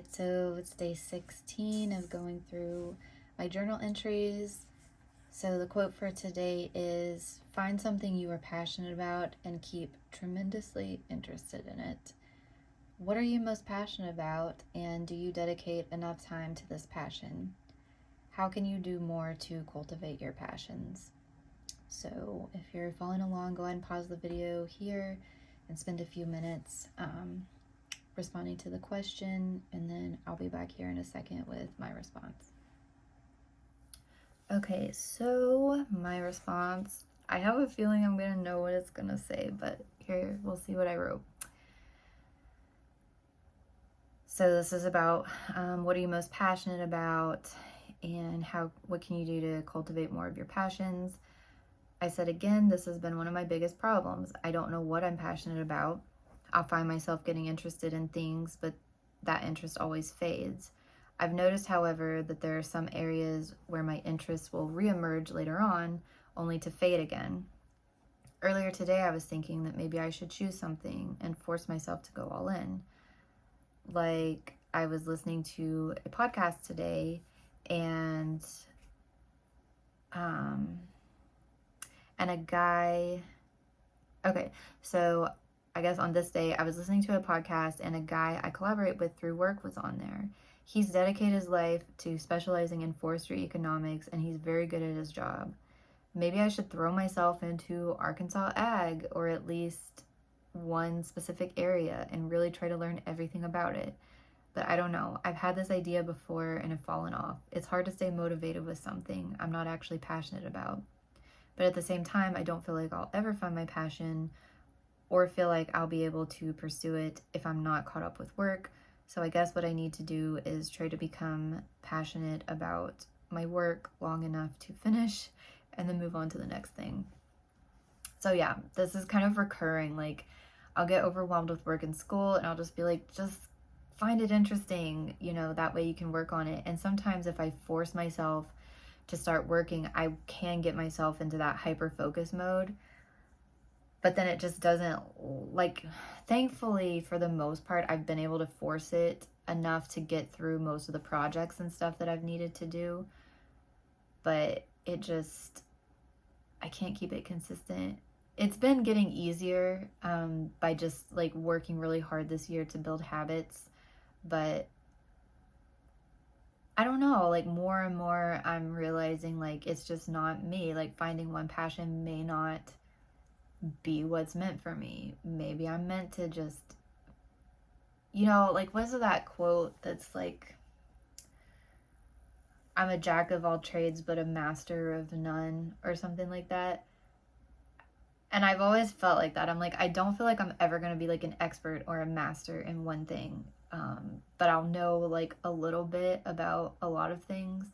Alright, so it's day 16 of going through my journal entries. So the quote for today is, find something you are passionate about and keep tremendously interested in it. What are you most passionate about, and do you dedicate enough time to this passion? How can you do more to cultivate your passions? So if you're following along, go ahead and pause the video here and spend a few minutes responding to the question, and then I'll be back here in a second with my response. Okay, so my response, I have a feeling I'm gonna know what it's gonna say, but here, we'll see what I wrote. So this is about what are you most passionate about, and what can you do to cultivate more of your passions. I said again, this has been one of my biggest problems. I don't know what I'm passionate about. I'll find myself getting interested in things, but that interest always fades. I've noticed, however, that there are some areas where my interests will reemerge later on, only to fade again. Earlier today, I was thinking that maybe I should choose something and force myself to go all in. Like, I was listening to a podcast today, and a guy, okay, so I guess on this day, I was listening to a podcast, and a guy I collaborate with through work was on there. He's dedicated his life to specializing in forestry economics, and he's very good at his job. Maybe I should throw myself into Arkansas ag, or at least one specific area, and really try to learn everything about it. But I don't know. I've had this idea before and have fallen off. It's hard to stay motivated with something I'm not actually passionate about. But at the same time, I don't feel like I'll ever find my passion or feel like I'll be able to pursue it if I'm not caught up with work. So I guess what I need to do is try to become passionate about my work long enough to finish and then move on to the next thing. So yeah, this is kind of recurring. Like, I'll get overwhelmed with work and school, and I'll just be like, just find it interesting, that way you can work on it. And sometimes if I force myself to start working, I can get myself into that hyper focus mode, but then it just doesn't, like, thankfully for the most part, I've been able to force it enough to get through most of the projects and stuff that I've needed to do, but I can't keep it consistent. It's been getting easier by just like working really hard this year to build habits, but I don't know, like more and more I'm realizing like it's just not me. Like, finding one passion may not be what's meant for me. Maybe I'm meant to just, like, what's that quote that's like, I'm a jack of all trades but a master of none, or something like that. And I've always felt like that. I'm like, I don't feel like I'm ever going to be like an expert or a master in one thing. But I'll know like a little bit about a lot of things.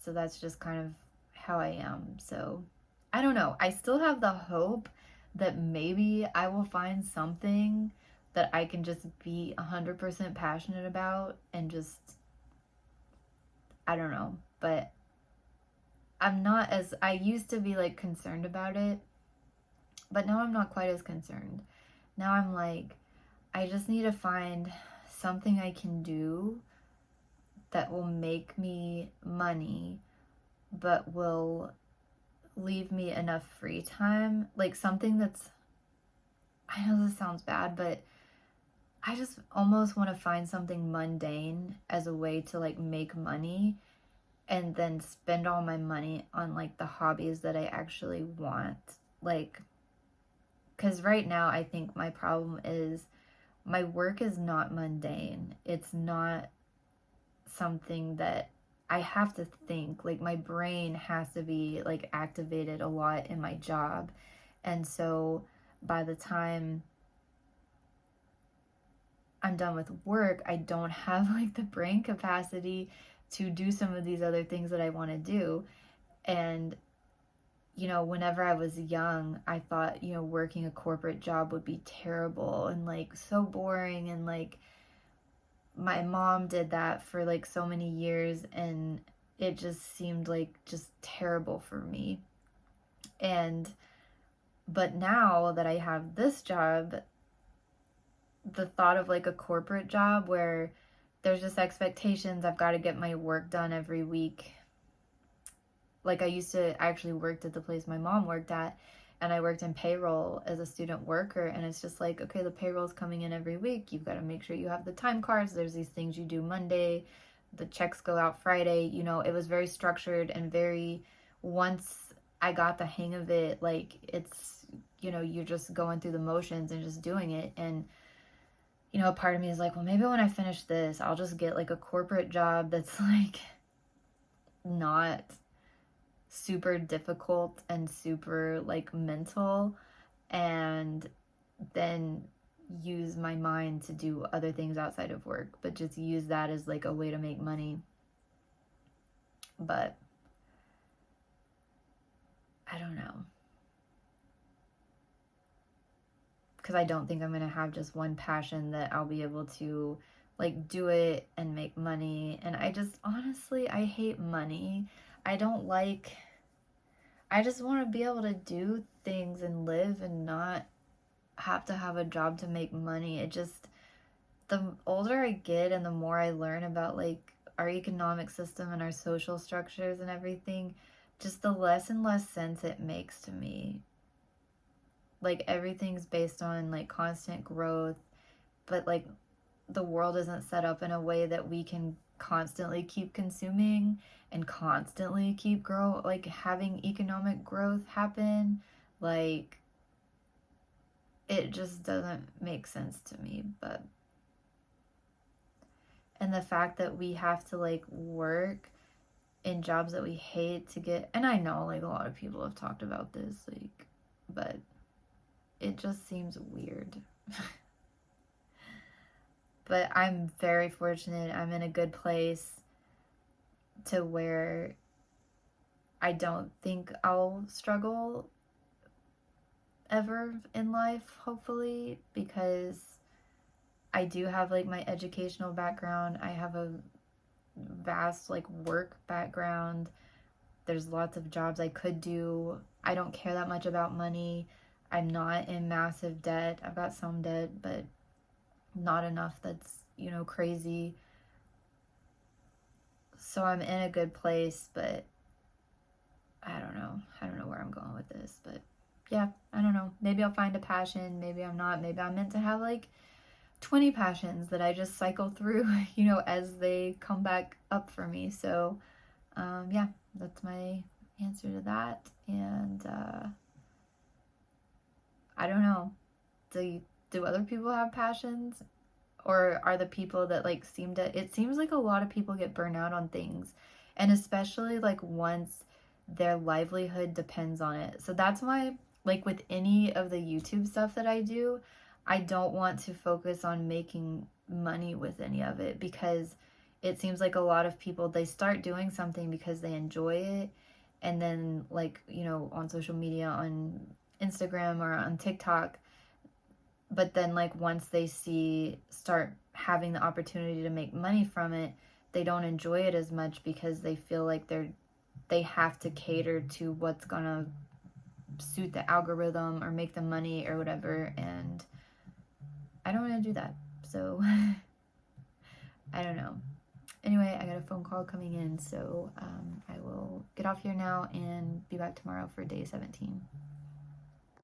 So that's just kind of how I am. So I don't know. I still have the hope that maybe I will find something that I can just be 100% passionate about, and just, I don't know. But I used to be like concerned about it, but now I'm not quite as concerned. Now I'm like, I just need to find something I can do that will make me money, but will leave me enough free time. Like something that's, I know this sounds bad, but I just almost want to find something mundane as a way to like make money, and then spend all my money on like the hobbies that I actually want. Like, because right now I think my problem is my work is not mundane. It's not something that I have to think. Like, my brain has to be like activated a lot in my job. And so by the time I'm done with work, I don't have like the brain capacity to do some of these other things that I want to do. And whenever I was young, I thought, working a corporate job would be terrible and like so boring, and like my mom did that for like so many years, and it just seemed like just terrible for me. But now that I have this job, the thought of like a corporate job where there's just expectations. I've got to get my work done every week. Like I actually worked at the place my mom worked at, and I worked in payroll as a student worker, and it's just like, okay, the payroll's coming in every week. You've got to make sure you have the time cards. There's these things you do Monday, the checks go out Friday. You know, it was very structured and very, once I got the hang of it, like it's, you know, you're just going through the motions and just doing it. And, you know, a part of me is like, well, maybe when I finish this, I'll just get like a corporate job that's like not super difficult and super like mental, and then use my mind to do other things outside of work, but just use that as like a way to make money. But I don't know, because I don't think I'm gonna have just one passion that I'll be able to like do it and make money. And I just honestly, I hate money. I don't like, I just want to be able to do things and live and not have to have a job to make money. It just, the older I get and the more I learn about like our economic system and our social structures and everything, just the less and less sense it makes to me. Like everything's based on like constant growth, but like the world isn't set up in a way that we can constantly keep consuming and constantly keep like having economic growth happen. Like it just doesn't make sense to me. But and the fact that we have to like work in jobs that we hate to get, and I know like a lot of people have talked about this, like, but it just seems weird. But I'm very fortunate. I'm in a good place to where I don't think I'll struggle ever in life, hopefully, because I do have like my educational background. I have a vast like work background. There's lots of jobs I could do. I don't care that much about money. I'm not in massive debt. I've got some debt, but not enough that's, you know, crazy. So I'm in a good place, but I don't know. I don't know where I'm going with this, but yeah, I don't know. Maybe I'll find a passion. Maybe I'm not. Maybe I'm meant to have like 20 passions that I just cycle through, you know, as they come back up for me. So, yeah, that's my answer to that. And I don't know. Do other people have passions? Or are the people that like it seems like a lot of people get burnt out on things, and especially like once their livelihood depends on it. So that's why like with any of the YouTube stuff that I do, I don't want to focus on making money with any of it, because it seems like a lot of people, they start doing something because they enjoy it, and then like, you know, on social media, on Instagram or on TikTok, but then like once they start having the opportunity to make money from it, they don't enjoy it as much because they feel like they have to cater to what's gonna suit the algorithm or make them money or whatever. And I don't want to do that, so I don't know. Anyway, I got a phone call coming in, so I will get off here now and be back tomorrow for day 17.